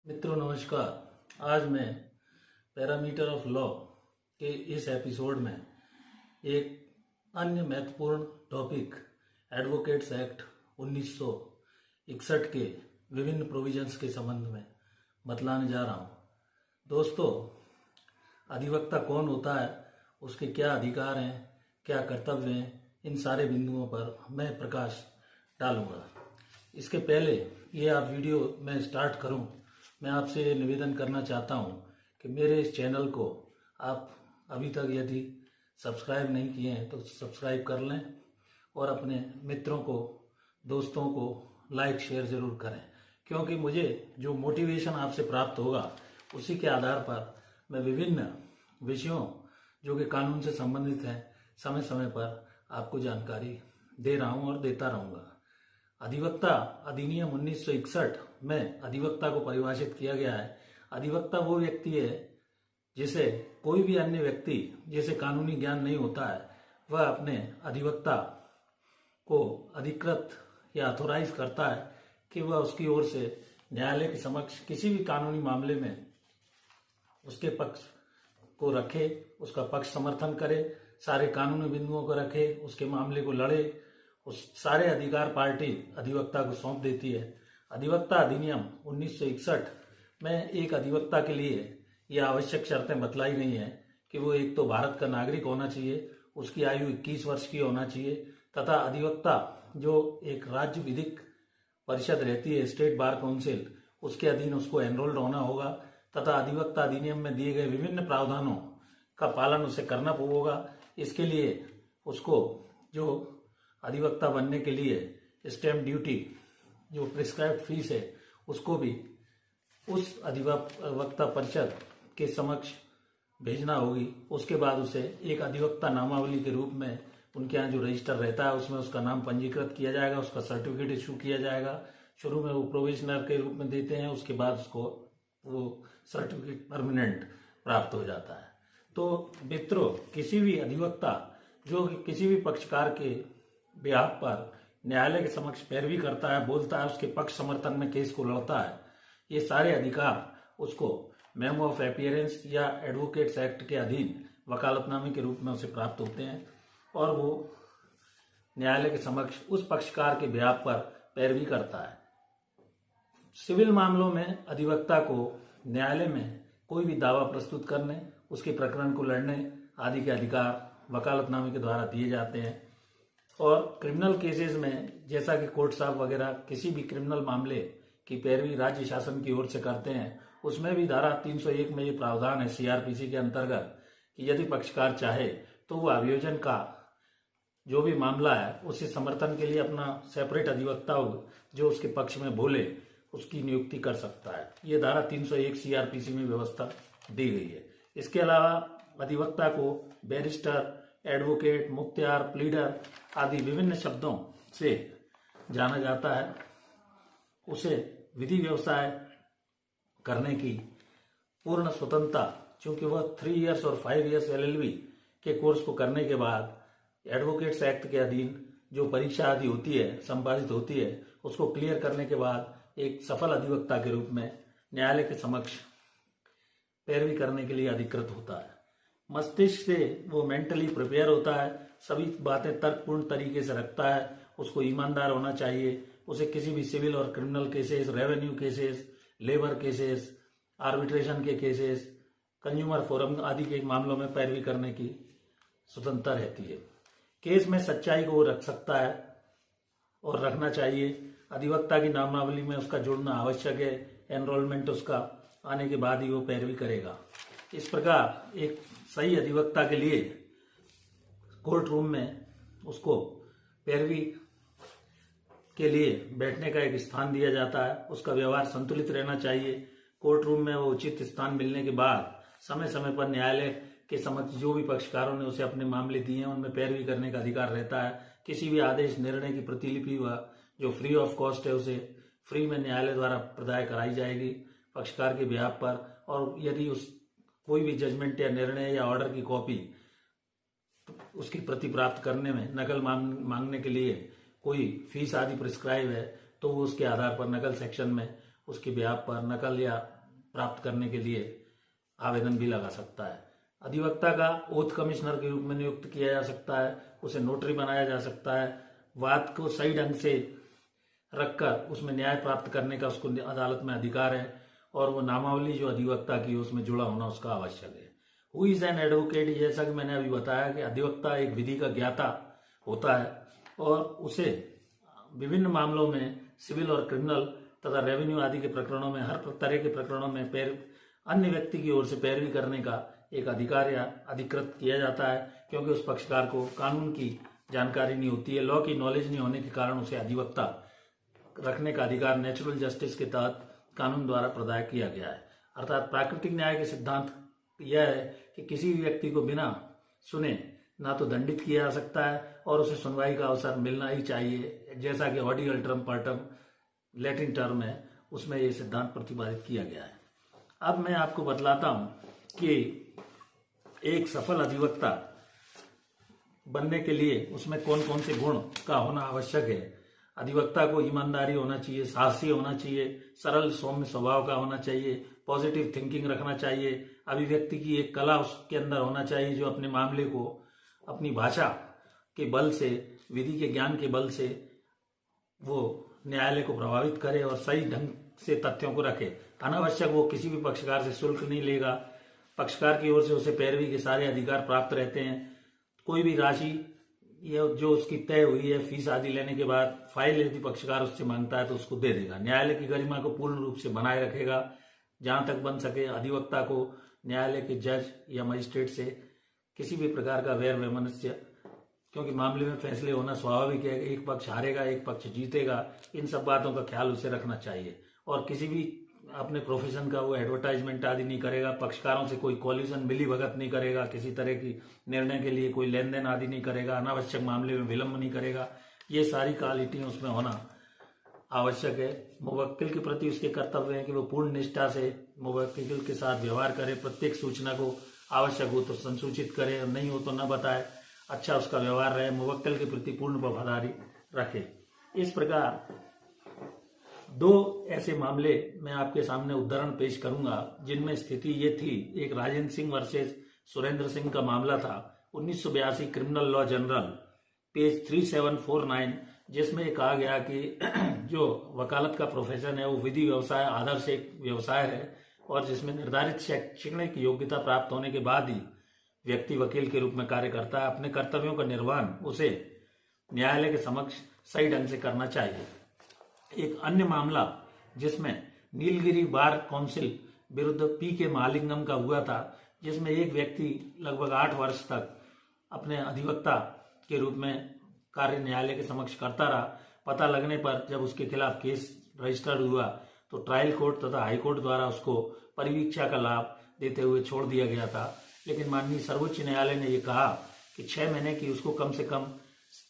मित्रों नमस्कार। आज मैं पैरामीटर ऑफ लॉ के इस एपिसोड में एक अन्य महत्वपूर्ण टॉपिक एडवोकेट्स एक्ट 1961 के विभिन्न प्रोविजंस के संबंध में बतलाने जा रहा हूं। दोस्तों, अधिवक्ता कौन होता है, उसके क्या अधिकार हैं, क्या कर्तव्य हैं, इन सारे बिंदुओं पर मैं प्रकाश डालूंगा। इसके पहले ये आप वीडियो में स्टार्ट करूं, मैं आपसे निवेदन करना चाहता हूं कि मेरे इस चैनल को आप अभी तक यदि सब्सक्राइब नहीं किए हैं तो सब्सक्राइब कर लें और अपने मित्रों को, दोस्तों को लाइक शेयर ज़रूर करें, क्योंकि मुझे जो मोटिवेशन आपसे प्राप्त होगा उसी के आधार पर मैं विभिन्न विषयों जो कि कानून से संबंधित हैं समय समय पर आपको जानकारी दे रहा हूं और देता रहूँगा। अधिवक्ता अधिनियम 1961 में अधिवक्ता को परिभाषित किया गया है। अधिवक्ता वो व्यक्ति है जिसे कोई भी अन्य व्यक्ति जिसे कानूनी ज्ञान नहीं होता है वह अपने अधिवक्ता को अधिकृत या अथोराइज करता है कि वह उसकी ओर से न्यायालय के समक्ष किसी भी कानूनी मामले में उसके पक्ष को रखे, उसका पक्ष समर्थन करे, सारे कानूनी बिंदुओं को रखे, उसके मामले को लड़े। उस सारे अधिकार पार्टी अधिवक्ता को सौंप देती है। अधिवक्ता अधिनियम 1961 में एक अधिवक्ता के लिए यह आवश्यक शर्तें बतलाई गई हैं कि वो एक तो भारत का नागरिक होना चाहिए, उसकी आयु 21 वर्ष की होना चाहिए तथा अधिवक्ता जो एक राज्य विधिक परिषद रहती है, स्टेट बार काउंसिल, उसके अधीन उसको एनरोल्ड होना होगा तथा अधिवक्ता अधिनियम में दिए गए विभिन्न प्रावधानों का पालन उसे करना होगा। इसके लिए उसको जो अधिवक्ता बनने के लिए स्टैम्प ड्यूटी जो प्रिस्क्राइब्ड फीस है उसको भी उस अधिवक्ता परिषद के समक्ष भेजना होगी। उसके बाद उसे एक अधिवक्ता नामावली के रूप में उनके यहाँ जो रजिस्टर रहता है उसमें उसका नाम पंजीकृत किया जाएगा, उसका सर्टिफिकेट इशू किया जाएगा। शुरू में वो प्रोविजनर के रूप में देते हैं, उसके बाद उसको वो सर्टिफिकेट परमानेंट प्राप्त हो जाता है। तो मित्रों, किसी भी अधिवक्ता जो किसी भी पक्षकार के बिहाफ पर न्यायालय के समक्ष पैरवी करता है, बोलता है, उसके पक्ष समर्थन में केस को लड़ता है, ये सारे अधिकार उसको मेमो ऑफ अपीयरेंस या एडवोकेट्स एक्ट के अधीन वकालतनामे के रूप में उसे प्राप्त होते हैं और वो न्यायालय के समक्ष उस पक्षकार के बिहाफ पर पैरवी करता है। सिविल मामलों में अधिवक्ता को न्यायालय में कोई भी दावा प्रस्तुत करने, उसके प्रकरण को लड़ने आदि के अधिकार वकालतनामे के द्वारा दिए जाते हैं। और क्रिमिनल केसेस में जैसा कि कोर्ट साहब वगैरह किसी भी क्रिमिनल मामले की पैरवी राज्य शासन की ओर से करते हैं, उसमें भी धारा 301 में ये प्रावधान है सीआरपीसी के अंतर्गत कि यदि पक्षकार चाहे तो वो अभियोजन का जो भी मामला है उससे समर्थन के लिए अपना सेपरेट अधिवक्ता हो जो उसके पक्ष में बोले, उसकी नियुक्ति कर सकता है। ये धारा 301 सीआरपीसी में व्यवस्था दी गई है। इसके अलावा अधिवक्ता को बैरिस्टर, एडवोकेट, मुख्तियार, प्लीडर आदि विभिन्न शब्दों से जाना जाता है। उसे विधि व्यवसाय करने की पूर्ण स्वतंत्रता, चूंकि वह 3 इयर्स और 5 इयर्स एलएलबी के कोर्स को करने के बाद एडवोकेट्स एक्ट के अधीन जो परीक्षा आदि होती है, संपादित होती है, उसको क्लियर करने के बाद एक सफल अधिवक्ता के रूप में न्यायालय के समक्ष पैरवी करने के लिए अधिकृत होता है। मस्तिष्क से वो मेंटली प्रिपेयर होता है, सभी बातें तर्कपूर्ण तरीके से रखता है, उसको ईमानदार होना चाहिए, उसे किसी भी सिविल और criminal cases, revenue cases, labour cases, arbitration के केसेस, कंज्यूमर फोरम आदि के मामलों में पैरवी करने की स्वतंत्रता रहती है। केस में सच्चाई को वो रख सकता है और रखना चाहिए। अधिवक्ता की नामावली में उसका जुड़ना आवश्यक है, एनरोलमेंट उसका आने के बाद ही वो पैरवी करेगा। इस प्रकार एक सही अधिवक्ता के लिए कोर्ट रूम में उसको पैरवी के लिए बैठने का एक स्थान दिया जाता है। उसका व्यवहार संतुलित रहना चाहिए। कोर्ट रूम में वो उचित स्थान मिलने के बाद समय समय पर न्यायालय के समक्ष जो भी पक्षकारों ने उसे अपने मामले दिए हैं उनमें पैरवी करने का अधिकार रहता है। किसी भी आदेश, निर्णय की प्रतिलिपि व जो फ्री ऑफ कॉस्ट है उसे फ्री में न्यायालय द्वारा प्रदाय कराई जाएगी पक्षकार के बिहाफ पर। और यदि उस कोई भी जजमेंट या निर्णय या ऑर्डर की कॉपी उसकी प्रति प्राप्त करने में नकल मांगने के लिए कोई फीस आदि प्रिस्क्राइब है तो वो उसके आधार पर नकल सेक्शन में उसके बिहाफ पर नकल या प्राप्त करने के लिए आवेदन भी लगा सकता है। अधिवक्ता का ओथ कमिश्नर के रूप में नियुक्त किया जा सकता है, उसे नोटरी बनाया जा सकता है, वाद को सही ढंग से रखकर उसमें न्याय प्राप्त करने का उसको अदालत में अधिकार है, और वो नामावली जो अधिवक्ता की उसमें जुड़ा होना उसका आवश्यक है। हु इज एन एडवोकेट, जैसा कि मैंने अभी बताया कि अधिवक्ता एक विधि का ज्ञाता होता है और उसे विभिन्न मामलों में सिविल और क्रिमिनल तथा रेवेन्यू आदि के प्रकरणों में, हर तरह के प्रकरणों में अन्य व्यक्ति की ओर से पैरवी करने का एक अधिकार या अधिकृत किया जाता है, क्योंकि उस पक्षकार को कानून की जानकारी नहीं होती है, लॉ की नॉलेज नहीं होने के कारण उसे अधिवक्ता रखने का अधिकार नेचुरल जस्टिस के तहत कानून द्वारा प्रदान किया गया है। अर्थात प्राकृतिक न्याय के सिद्धांत यह है कि किसी भी व्यक्ति को बिना सुने ना तो दंडित किया जा सकता है और उसे सुनवाई का अवसर मिलना ही चाहिए, जैसा कि ऑडी अल्टरम पार्टम लैटिन टर्म है, उसमें यह सिद्धांत प्रतिपादित किया गया है। अब मैं आपको बतलाता हूं कि एक सफल अधिवक्ता बनने के लिए उसमें कौन कौन से गुण का होना आवश्यक है। अधिवक्ता को ईमानदारी होना चाहिए, साहसी होना चाहिए, सरल सौम्य स्वभाव का होना चाहिए, पॉजिटिव थिंकिंग रखना चाहिए, अभिव्यक्ति की एक कला उसके अंदर होना चाहिए जो अपने मामले को अपनी भाषा के बल से, विधि के ज्ञान के बल से वो न्यायालय को प्रभावित करे और सही ढंग से तथ्यों को रखे। अनावश्यक वो किसी भी पक्षकार से शुल्क नहीं लेगा, पक्षकार की ओर से उसे पैरवी के सारे अधिकार प्राप्त रहते हैं। कोई भी राशि या जो उसकी तय हुई है फीस आदि लेने के बाद फाइल यदि पक्षकार उससे मांगता है तो उसको दे देगा। न्यायालय की गरिमा को पूर्ण रूप से बनाए रखेगा। जहां तक बन सके अधिवक्ता को न्यायालय के जज या मजिस्ट्रेट से किसी भी प्रकार का वैर वैमनस्य, क्योंकि मामले में फैसले होना स्वाभाविक है, एक पक्ष हारेगा एक पक्ष जीतेगा, इन सब बातों का ख्याल उसे रखना चाहिए। और किसी भी अपने प्रोफेशन का वो एडवर्टाइजमेंट आदि नहीं करेगा, पक्षकारों से कोई कॉलिजन मिली भगत नहीं करेगा, किसी तरह की निर्णय के लिए कोई लेन देन आदि नहीं करेगा, अनावश्यक मामले में विलंब नहीं करेगा। ये सारी क्वालिटी उसमें होना आवश्यक है। मुवक्किल के प्रति उसके कर्तव्य है कि वो पूर्ण निष्ठा से मुवक्किल के साथ व्यवहार करे, प्रत्येक सूचना को आवश्यक हो तो संसूचित करे और नहीं हो तो न बताए, अच्छा उसका व्यवहार रहे, मुवक्किल के प्रति पूर्ण वफादारी रखे। इस प्रकार दो ऐसे मामले मैं आपके सामने उदाहरण पेश करूंगा जिनमें स्थिति ये थी। एक राजेंद्र सिंह वर्सेस सुरेंद्र सिंह का मामला था 1982 क्रिमिनल लॉ जनरल पेज 3749, जिसमें कहा गया कि जो वकालत का प्रोफेशन है वो विधि व्यवसाय आदर्श एक व्यवसाय है और जिसमें निर्धारित शैक्षणिक योग्यता प्राप्त होने के बाद ही व्यक्ति वकील के रूप में कार्य करता है। अपने कर्तव्यों का निर्वहन उसे न्यायालय के समक्ष सही ढंग से करना चाहिए। एक अन्य मामला जिसमें नीलगिरी बार काउंसिल विरुद्ध पी के महालिंगम का हुआ था, जिसमें एक व्यक्ति लगभग 8 वर्ष तक अपने अधिवक्ता के रूप में कार्य न्यायालय के समक्ष करता रहा। पता लगने पर जब उसके खिलाफ केस रजिस्टर्ड हुआ तो ट्रायल कोर्ट तथा हाई कोर्ट द्वारा उसको परिवीक्षा का लाभ देते हुए छोड़ दिया गया था। लेकिन माननीय सर्वोच्च न्यायालय ने यह कहा कि 6 महीने की उसको कम से कम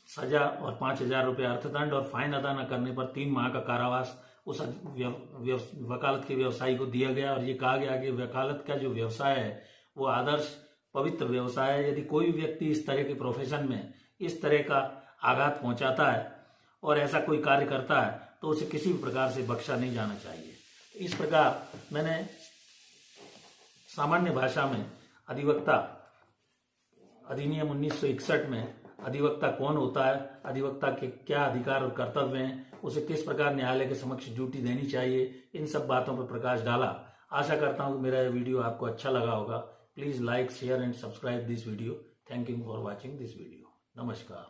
सजा और 5,000 रुपये अर्थदंड और फाइन अदा न करने पर 3 माह का कारावास उस वकालत के व्यवसायी को दिया गया। और ये कहा गया कि वकालत का जो व्यवसाय है वो आदर्श पवित्र व्यवसाय है। यदि कोई व्यक्ति इस तरह के प्रोफेशन में इस तरह का आघात पहुंचाता है और ऐसा कोई कार्य करता है तो उसे किसी भी प्रकार से बख्शा नहीं जाना चाहिए। इस प्रकार मैंने सामान्य भाषा में अधिवक्ता अधिनियम 1961 में अधिवक्ता कौन होता है, अधिवक्ता के क्या अधिकार और कर्तव्य हैं, उसे किस प्रकार न्यायालय के समक्ष ड्यूटी देनी चाहिए, इन सब बातों पर प्रकाश डाला। आशा करता हूं कि मेरा यह वीडियो आपको अच्छा लगा होगा। Please like, share and subscribe this video. Thank you for watching this video. नमस्कार।